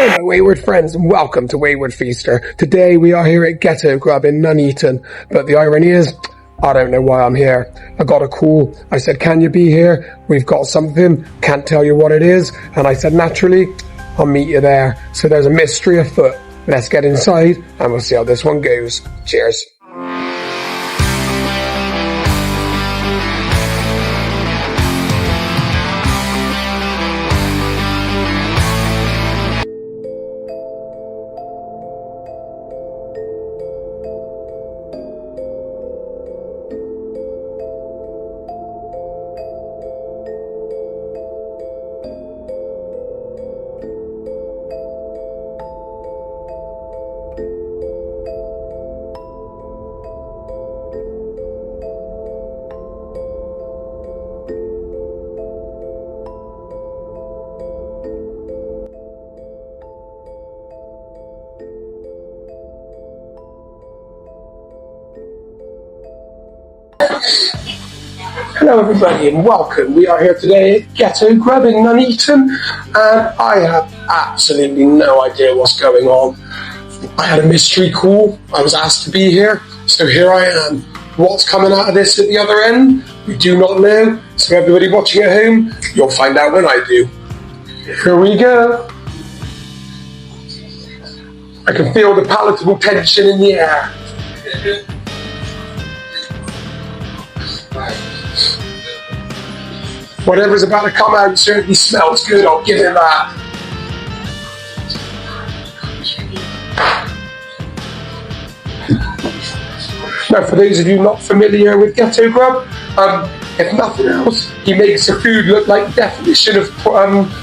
Hello, my wayward friends, and welcome to Wayward Feaster. Today we are here at Ghetto Grubb in Nuneaton, but the irony is, I don't know why I'm here. I got a call. I said, can you be here? We've got something. Can't tell you what it is. And I said, naturally, I'll meet you there. So there's a mystery afoot. Let's get inside and we'll see how this one goes. Cheers. Hello everybody and welcome. We are here today at Ghetto Grubb in Nuneaton and I have absolutely no idea what's going on. I had a mystery call. I was asked to be here, so here I am. What's coming out of this at the other end? We do not know. So everybody watching at home, you'll find out when I do. Here we go. I can feel the palatable tension in the air. Whatever's about to come out certainly smells good, I'll give it that. Now, for those of you not familiar with Ghetto Grubb, if nothing else, he makes the food look like the definition of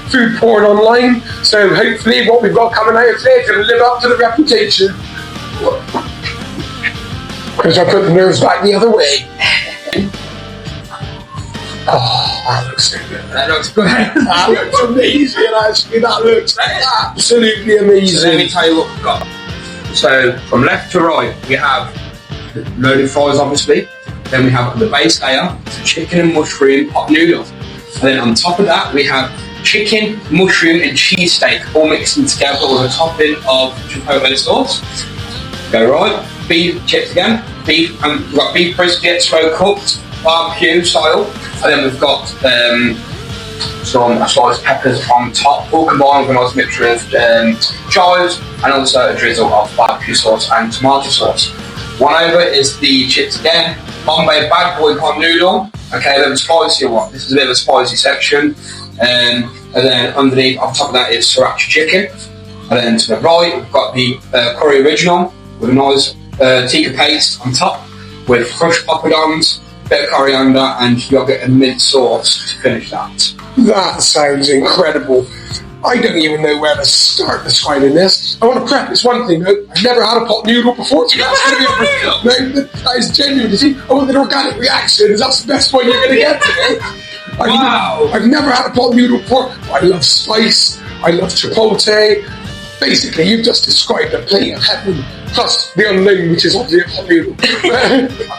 food porn online. So hopefully what we've got coming out today is going to live up to the reputation. Because I put the nerves back the other way. Oh, that looks so good. That looks good. That looks amazing, actually. That looks absolutely amazing. So let me tell you what we've got. So from left to right, we have loaded fries, obviously. Then we have the base layer, chicken and mushroom pot noodles. And then on top of that, we have chicken, mushroom, and cheese steak all mixing together with a topping of chipotle sauce. Go right. Beef chips again. Beef, and we've got beef brisket, slow cooked, barbecue style. And then we've got some sliced peppers on top, all combined with a nice mixture of chives and also a drizzle of barbecue sauce and tomato sauce. One over is the chips again, Bombay bad boy pot noodle. Okay, then the spicier one. This is a bit of a spicy section. And then underneath, on top of that is sriracha chicken. And then to the right, we've got the curry original with a nice tikka paste on top with crushed poppadoms, bit of coriander and yogurt and mint sauce to finish that. That sounds incredible. I don't even know where to start describing this. I want to preface one thing though. I've never had a pot noodle before, so that's going to be that is genuine. You see, I want an organic reaction, because that's the best one you're going to get today. I've never had a pot noodle before. I love spice. I love chipotle. Basically, you've just described a plate of heaven, plus the unknown, which is obviously a pot noodle. I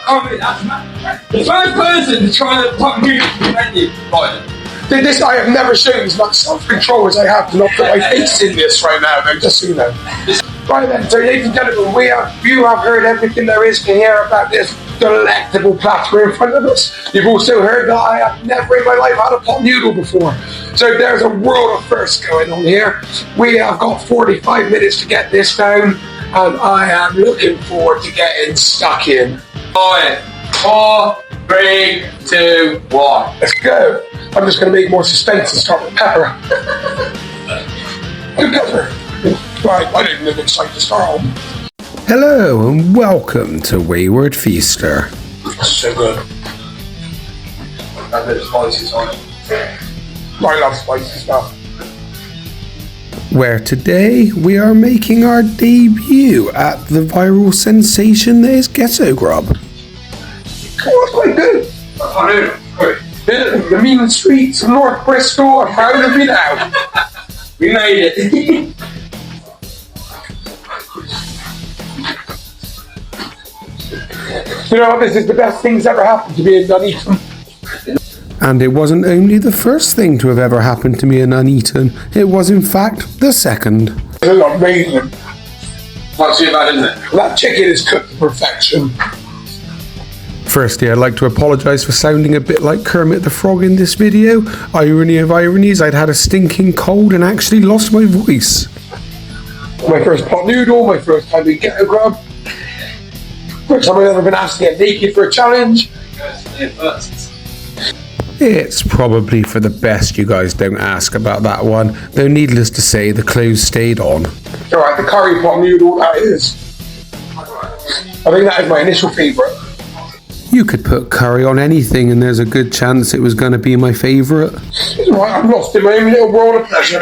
can't believe that's mad. The first person to try a pot noodle from the menu, right? This, I have never shown as much self-control as I have to not put my face in this right now, though, just so you know. Right then, so ladies and gentlemen, you have heard everything there is to hear about this delectable platter in front of us. You've also heard that I have never in my life had a pot noodle before. So there's a world of firsts going on here. We have got 45 minutes to get this down, and I am looking forward to getting stuck in. 5, 4, 3, 2, 1. Let's go. I'm just going to make more suspense and start with pepper. Good pepper. Right, I didn't even excite to start on. Hello and welcome to Wayward Feaster. So good. That bit of spicy sauce. I love spicy stuff. Where today we are making our debut at the viral sensation that is Ghetto Grubb. Oh, that's quite good. I know. The mean streets of North Bristol are proud of you now. We made it. You know, this is the best thing that's ever happened to me in Nuneaton. And it wasn't only the first thing to have ever happened to me in Nuneaton, it was in fact the second. It's amazing. Not too bad, isn't it? That chicken is cooked to perfection. Firstly, I'd like to apologise for sounding a bit like Kermit the Frog in this video. Irony of ironies, I'd had a stinking cold and actually lost my voice. My first pot noodle, my first time in Ghetto Grubb. First time I've ever been asked to get naked for a challenge. It's probably for the best you guys don't ask about that one, though needless to say, the clothes stayed on. Alright, the curry pot noodle, that is. I think that is my initial favourite. You could put curry on anything and there's a good chance it was going to be my favourite. It's alright, I'm lost in my own little world of pleasure.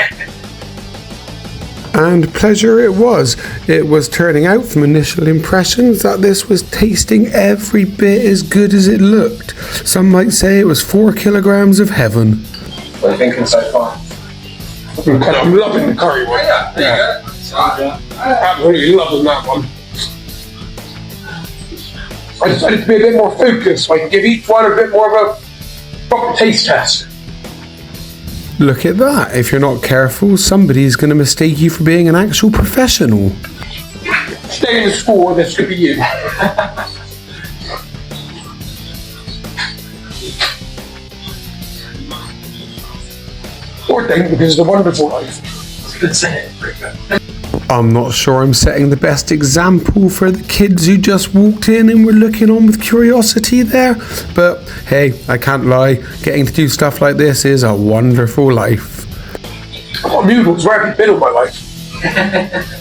And pleasure it was. It was turning out from initial impressions that this was tasting every bit as good as it looked. Some might say it was 4 kilograms of heaven. What are you thinking so far? I'm loving the curry one. Yeah, there you go. Absolutely loving that one. I decided to be a bit more focused so I can give each one a bit more of a proper taste test. Look at that. If you're not careful, somebody's going to mistake you for being an actual professional. Stay in the school, this could be you. Or don't, because it's a wonderful life. I'm not sure I'm setting the best example for the kids who just walked in and were looking on with curiosity there, but hey, I can't lie, getting to do stuff like this is a wonderful life. I've got noodles, where have you been all my life?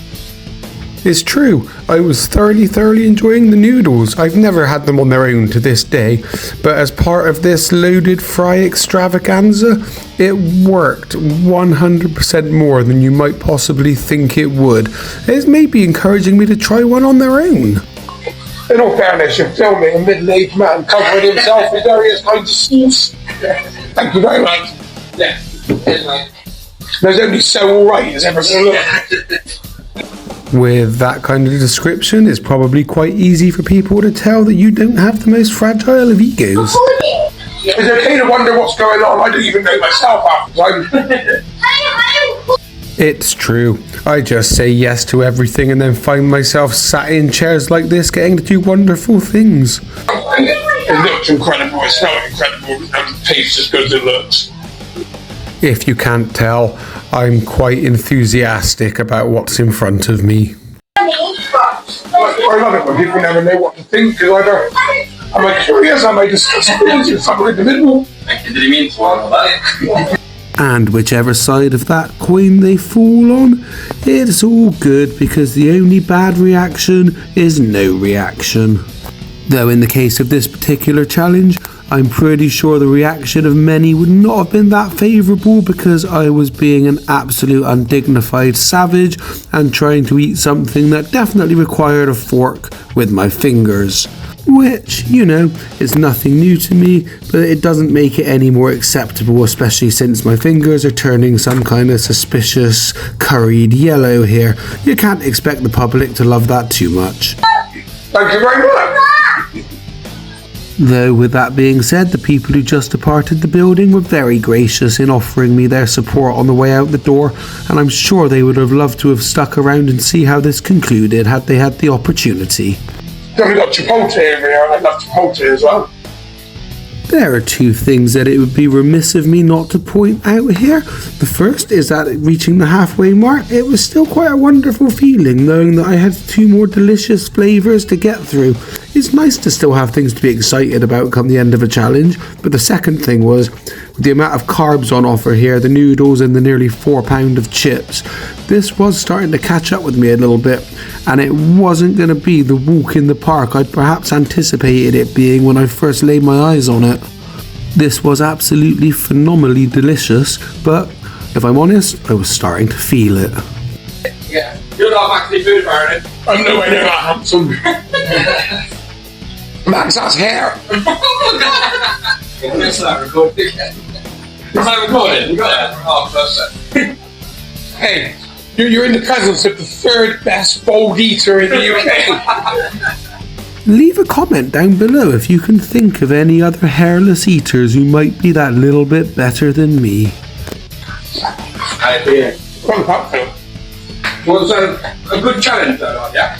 It's true, I was thoroughly enjoying the noodles. I've never had them on their own to this day, but as part of this loaded fry extravaganza, it worked 100% more than you might possibly think it would. It's maybe encouraging me to try one on their own. In all fairness, you're filming a middle-aged man covering himself in various kinds of sauce. Thank you very much. Yeah. There's only so alright as ever going to look. With that kind of description, it's probably quite easy for people to tell that you don't have the most fragile of egos. It's okay to wonder what's going on. I don't even know myself half the time. It's true. I just say yes to everything and then find myself sat in chairs like this getting to do wonderful things. It looks incredible, it smells incredible, and it tastes as good as it looks. If you can't tell, I'm quite enthusiastic about what's in front of me. I love it when people never know what to think, because either am I curious, am I disgusted, or somewhere in the middle? Did he mean to all that? And whichever side of that coin they fall on, it's all good because the only bad reaction is no reaction. Though in the case of this particular challenge, I'm pretty sure the reaction of many would not have been that favourable because I was being an absolute undignified savage and trying to eat something that definitely required a fork with my fingers. Which, you know, is nothing new to me, but it doesn't make it any more acceptable, especially since my fingers are turning some kind of suspicious curried yellow here. You can't expect the public to love that too much. Thank you very much. Though with that being said, the people who just departed the building were very gracious in offering me their support on the way out the door, and I'm sure they would have loved to have stuck around and see how this concluded had they had the opportunity. Then we got Chipotle over here, and I love Chipotle as well. There are two things that it would be remiss of me not to point out here. The first is that reaching the halfway mark, it was still quite a wonderful feeling knowing that I had 2 more delicious flavours to get through. It's nice to still have things to be excited about come the end of a challenge, but the second thing was, with the amount of carbs on offer here, the noodles and the nearly £4 of chips, this was starting to catch up with me a little bit, and it wasn't going to be the walk in the park I'd perhaps anticipated it being when I first laid my eyes on it. This was absolutely phenomenally delicious, but if I'm honest, I was starting to feel it. Yeah. You're not actually food, Baron. I'm nowhere near that handsome. Max, that's hair. It's not recording. It's not recording. You got it. Oh, perfect. Hey, you're in the presence of the 3rd best bald eater in the UK. Leave a comment down below if you can think of any other hairless eaters who might be that little bit better than me. I agree. Well, that film. Well, so a good challenge though, like, yeah?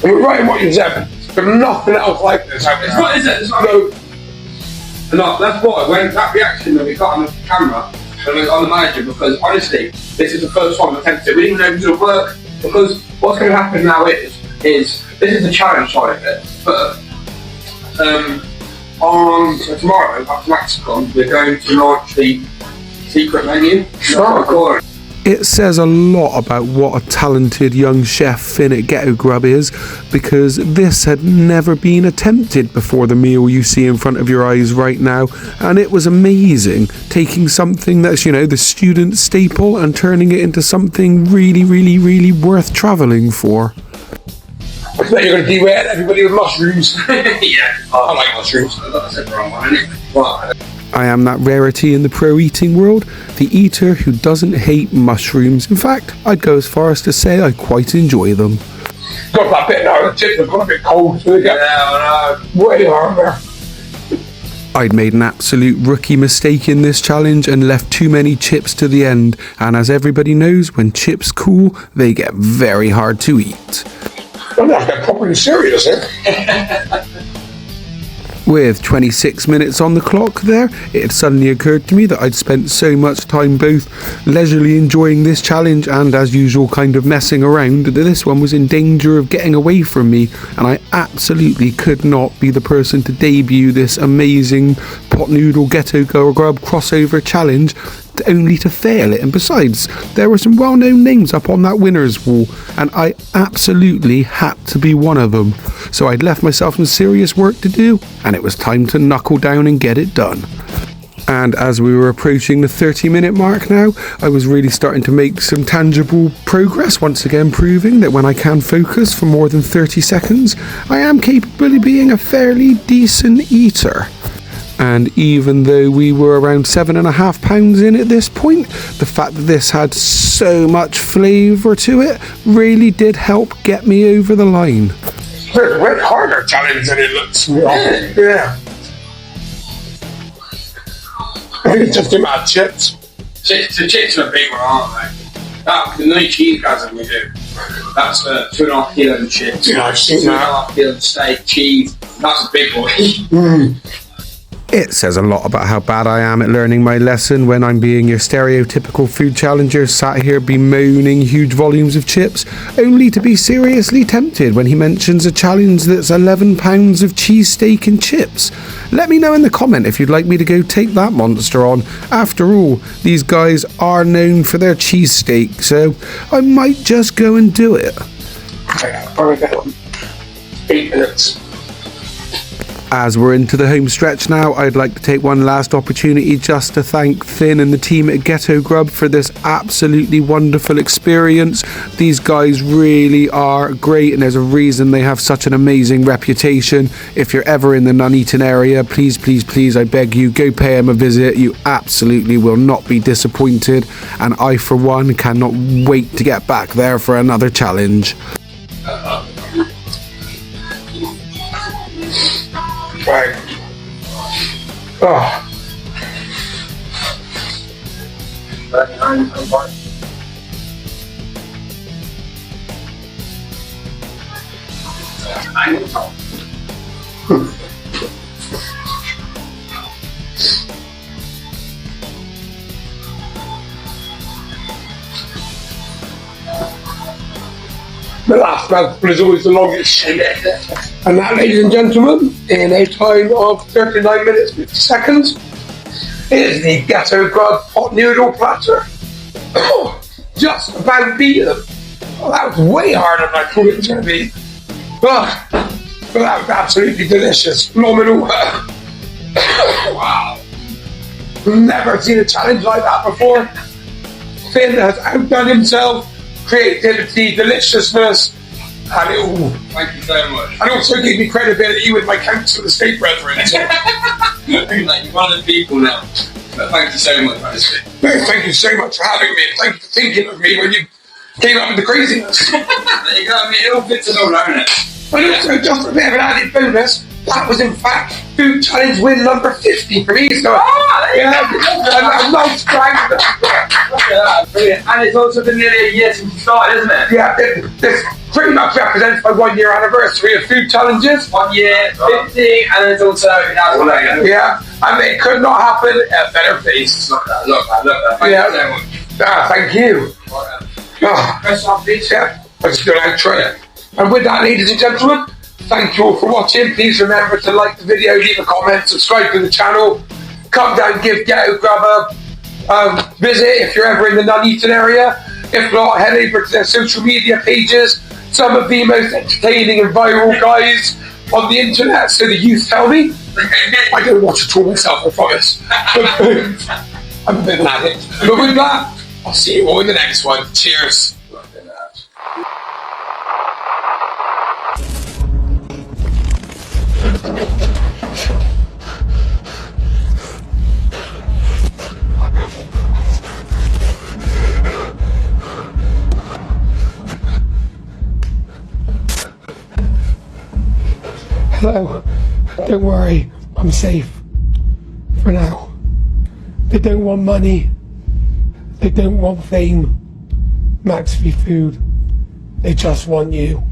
And we're right in what you said. There's nothing else like this out there. It's not, is it? It's not. No, that's why when that reaction that we got on the camera, on the manager, because honestly, this is the first time I've attempted it. We didn't even know if it would work, because what's going to happen now is this is the challenge side of it. But so tomorrow after Maxicon, we're going to launch the secret menu. Sure. It says a lot about what a talented young chef Finn at Ghetto Grubb is, because this had never been attempted before the meal you see in front of your eyes right now, and it was amazing, taking something that's, you know, the student staple and turning it into something really, really, really worth travelling for. I bet you're going to derail everybody with mushrooms. Yeah, I like mushrooms. I said the wrong one, anyway. Well, I am that rarity in the pro-eating world, the eater who doesn't hate mushrooms. In fact, I'd go as far as to say I quite enjoy them. Got that bit now, the chips have got a bit cold, so they get way harder. I'd made an absolute rookie mistake in this challenge and left too many chips to the end, and as everybody knows, when chips cool, they get very hard to eat. I'm not getting properly serious, eh? With 26 minutes on the clock there, it had suddenly occurred to me that I'd spent so much time both leisurely enjoying this challenge and, as usual, kind of messing around, that this one was in danger of getting away from me, and I absolutely could not be the person to debut this amazing pot noodle Ghetto Grubb crossover challenge only to fail it. And besides, there were some well-known names up on that winners wall, and I absolutely had to be one of them. So I'd left myself some serious work to do, and it was time to knuckle down and get it done. And as we were approaching the 30-minute mark now, I was really starting to make some tangible progress, once again proving that when I can focus for more than 30 seconds, I am capable of being a fairly decent eater. And even though we were around 7.5 pounds in at this point, the fact that this had so much flavour to it really did help get me over the line. It's a way harder challenge than it looks. Yeah. I think it's just the amount of chips. The chips are a big one, aren't they? The only cheese gathering we do, that's 2.5 kilos of chips. Yeah, I've seen that. 2.5 kilos of steak, cheese, that's a big one. It says a lot about how bad I am at learning my lesson when I'm being your stereotypical food challenger sat here bemoaning huge volumes of chips, only to be seriously tempted when he mentions a challenge that's 11 pounds of cheesesteak and chips. Let me know in the comment if you'd like me to go take that monster on. After all, these guys are known for their cheesesteak, so I might just go and do it. Alright, 8 minutes. As we're into the home stretch now, I'd like to take one last opportunity just to thank Finn and the team at Ghetto Grubb for this absolutely wonderful experience. These guys really are great, and there's a reason they have such an amazing reputation. If you're ever in the Nuneaton area, please, please, please, I beg you, go pay them a visit. You absolutely will not be disappointed, and I, for one, cannot wait to get back there for another challenge. Right. Oh. The last mouthful is always the longest. And that, ladies and gentlemen, in a time of 39 minutes 50 seconds, is the Ghetto Grubb pot noodle platter. Oh, just about beat them. Oh, that was way harder than I thought it was going to be. Oh, but that was absolutely delicious. Phenomenal. Wow. Never seen a challenge like that before. Finn has outdone himself. Creativity, deliciousness, and it all. Thank you so much. And also gave me credibility with my council estate brethren. Like, you're one of the people now. But thank you so much, honestly. Thank you so much for having me. Thank you for thinking of me when you came up with the craziness. There you go. I mean, it all fits in all around it. And also, just a bit of an added bonus, That was in fact food challenge win number 50 for me. So yeah, I'm not trying. Look at that, brilliant. And it's also been nearly a year since you started, isn't it? Yeah, this pretty much represents my 1 year anniversary of food challenges. 1 year, 50, and it's also Yeah, and it could not happen at a better place. Look at that. Thank you so much. Thank you. Press up, please. Yeah, let's do an outro. And with that, ladies and gentlemen, thank you all for watching. Please remember to like the video, leave a comment, subscribe to the channel. Come down, give Ghetto Grubb a visit if you're ever in the Nuneaton area. If not, head over to their social media pages. Some of the most entertaining and viral guys on the internet, so the youth tell me. I don't watch it all myself, I promise. I'm a bit of an addict. But with that, I'll see you all in the next one. Cheers. Hello, don't worry, I'm safe for now. They don't want money, they don't want fame, Max free food, they just want you.